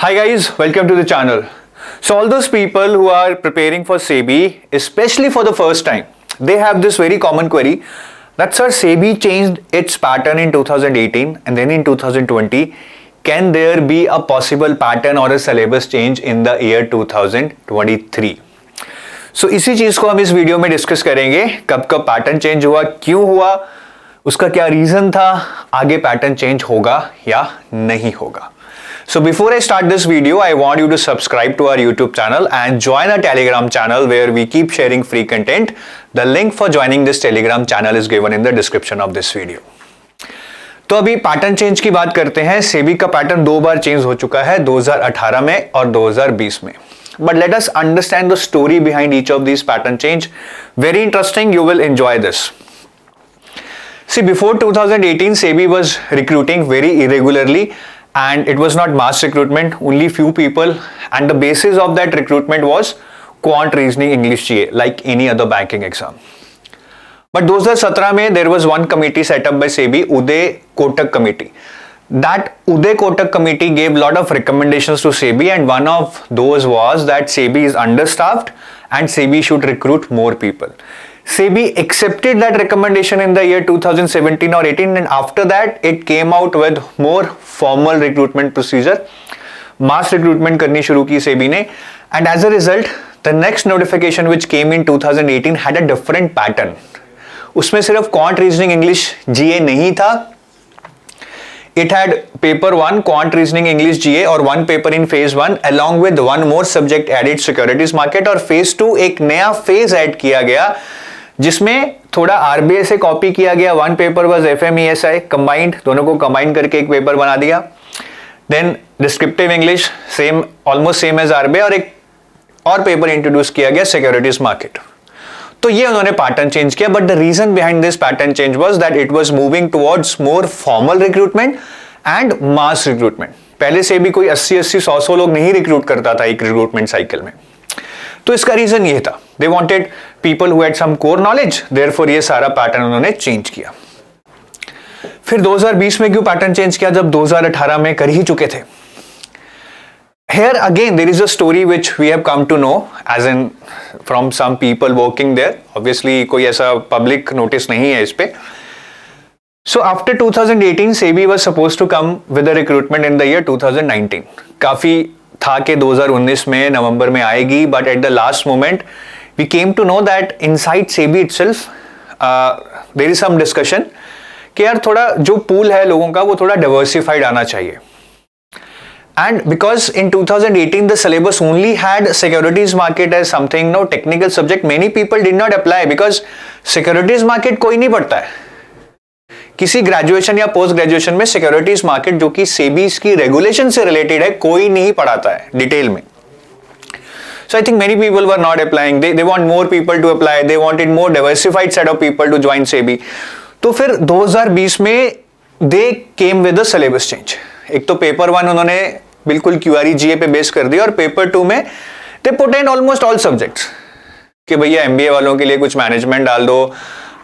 Hi guys, welcome to the channel. So all those people who are preparing for SEBI, especially for the first time, they have this very common query that sir, SEBI changed its pattern in 2018 and then in 2020. Can there be a possible pattern or a syllabus change in the year 2023? So इसी चीज को हम इस video में discuss करेंगे, कब कब pattern change हुआ, क्यों हुआ, उसका क्या रीजन था, आगे पैटर्न चेंज होगा या नहीं होगा. So before I start this video, I want you to subscribe to our YouTube channel and join our Telegram channel where we keep sharing free content. The link for joining this Telegram channel is given in the description of this video. तो अभी pattern change की बात करते हैं. सेबी का pattern दो बार change हो चुका है, 2018 में और 2020 में. But let us understand the story behind each of these pattern change. Very interesting, you will enjoy this. See, before 2018, SEBI was recruiting very irregularly and it was not mass recruitment, only few people, and the basis of that recruitment was quant reasoning English GA like any other banking exam. But 2017 में there was one committee set up by SEBI, Uday Kotak committee. That Uday Kotak committee gave lot of recommendations to SEBI, and one of those was that SEBI is understaffed and SEBI should recruit more people. SEBI accepted that recommendation in the year 2017 or 18, and after that it came out with more formal recruitment procedure. Mass recruitment करनी शुरू की SEBI ने, and as a result the next notification which came in 2018 had a different pattern. उसमें सिर्फ quant reasoning English GA नहीं था. It had paper 1 quant reasoning English GA और one paper in phase 1 along with one more subject added securities market, और phase 2 एक नया phase add किया गया जिसमें थोड़ा RBI से कॉपी किया गया. One paper was FMESI combined, दोनों को कंबाइन करके एक पेपर बना दिया. Then descriptive English same, almost same as RBI, और एक और पेपर इंट्रोड्यूस किया गया सिक्योरिटीज मार्केट. तो ये उन्होंने पैटर्न चेंज किया. But the reason behind this pattern change was that it was moving towards more formal recruitment and mass recruitment. पहले से भी कोई 80-80, 100-100 लोग नहीं रिक्रूट करता था एक रिक्रूटमेंट साइकिल में. तो इसका रीजन ये था, they wanted people who had some core knowledge, therefore ये सारा पैटर्न उन्होंने चेंज किया. फिर 2020 में क्यों पैटर्न चेंज किया जब 2018 में कर ही चुके थे? Here again there is a story which we have come to know as in from some people working there. Obviously कोई ऐसा public notice नहीं है इस पे. So after 2018 SEBI was supposed to come with a recruitment in the year 2019. काफी था कि 2019 में नवंबर में आएगी, but at the last moment we came to know that inside SEBI itself there is some discussion कि यार थोड़ा जो pool है लोगों का वो थोड़ा diversified आना चाहिए. And because in 2018 the syllabus only had securities market as something technical subject, many people did not apply because securities market कोई नहीं पढ़ता है. किसी ग्रेजुएशन या पोस्ट ग्रेजुएशन में सिक्योरिटीज मार्केट जो कि सेबी की रेगुलेशन से रिलेटेड है कोई नहीं पढ़ाता है डिटेल में. So I think many people were not applying. They want more people to apply. They wanted more diversified set of people to join SEBI. तो फिर 2020 में they came with a syllabus change. एक तो paper 1 उन्होंने बिल्कुल QRE GA पे base कर दिया, और पेपर 2 में they put in almost all subjects कि भैया MBA वालों के लिए कुछ मैनेजमेंट डाल दो,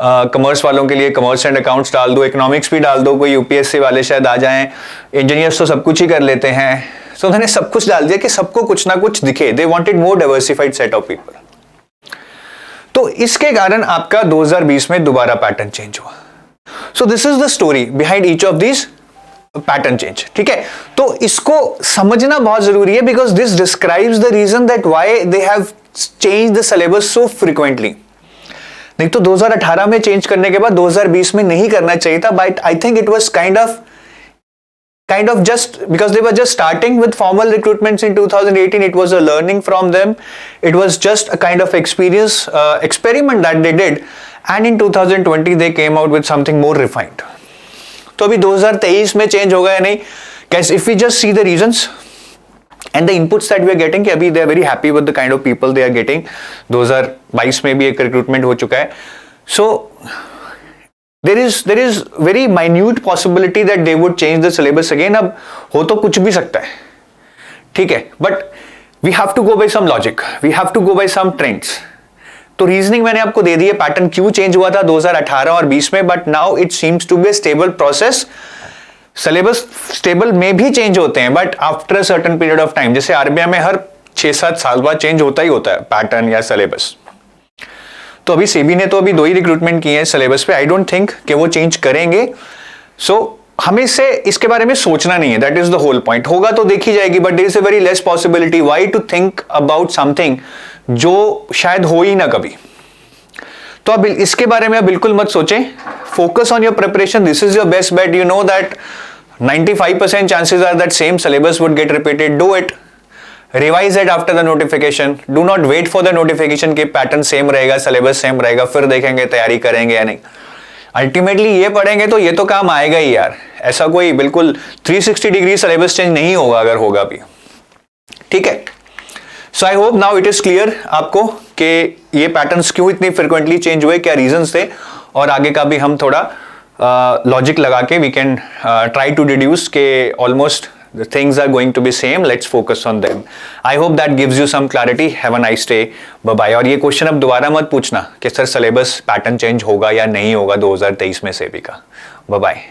कॉमर्स वालों के लिए कॉमर्स एंड अकाउंट्स डाल दो, इकोनॉमिक्स भी डाल दो, कोई यूपीएससी वाले शायद आ जाएं, इंजीनियर्स तो सब कुछ ही कर लेते हैं. तो उन्होंने सब कुछ डाल दिया कि सबको कुछ ना कुछ दिखे. They wanted more diversified set of people. तो इसके कारण आपका 2020 में दोबारा पैटर्न चेंज हुआ. So this is the story behind each of this pattern change. ठीक है, तो इसको समझना बहुत जरूरी है because this describes the reason that why they have change the syllabus so frequently. नहीं तो 2018 में चेंज करने के बाद 2020 में नहीं करना चाहिए था. But I think it was kind of just because they were just starting with formal recruitments in 2018. It was a learning from them. It was just a kind of experience experiment that they did, and in 2020 they came out with something more refined. तो अभी 2023 में change होगा या नहीं? Guys, if we just see the reasons and the inputs that we are getting, कि अभी they are very happy with the kind of people they are getting. 2022 में भी एक recruitment हो चुका है. So there is very minute possibility that they would change the syllabus again. अब हो तो कुछ भी सकता है, ठीक है, but we have to go by some logic. We have to go by some trends. तो रीजनिंग मैंने आपको दे दी है, पैटर्न क्यों चेंज हुआ था 2018 और 20 में, but now it seems to be stable process. Syllabus stable में भी चेंज होते हैं but after a certain period of time, जैसे आरबीआई में हर 6-7 साल बाद चेंज होता ही होता है पैटर्न या सिलेबस। तो अभी सेबी ने तो अभी 2 ही रिक्रूटमेंट किए हैं सिलेबस पे, आई डोंट थिंक कि वो चेंज करेंगे। सो हमें से इसके बारे में सोचना नहीं है, that is the whole point. होगा तो देखी जाएगी but there is a very less possibility, why to think about something जो शायद हो ही ना कभी। तो अब इसके बारे में बिल्कुल मत सोचें, focus on your preparation, this is your best bet. You know that 95% chances are that same syllabus would get repeated, do it, revise it after the notification, do not wait for the notification कि pattern same रहेगा, syllabus same रहेगा, फिर देखेंगे तैयारी करेंगे या नहीं। Ultimately ये पढ़ेंगे तो ये तो काम आएगा ही यार, ऐसा कोई बिल्कुल 360 डिग्री सिलेबस चेंज नहीं होगा अगर होगा भी, ठीक है। So I hope now it is clear आपको कि ये पैटर्न्स क्यों इतनी फ्रिक्वेंटली चेंज हुए, क्या रीजंस थे, और आगे का भी हम थोड़ा लॉजिक लगा के we can try to deduce के almost the things are going to be same, let's focus on them. I hope that gives you some clarity. Have a nice day. Bye bye. और ये question अब दोबारा मत पूछना कि sir syllabus pattern change होगा या नहीं होगा 2023 में सेबी का। Bye bye.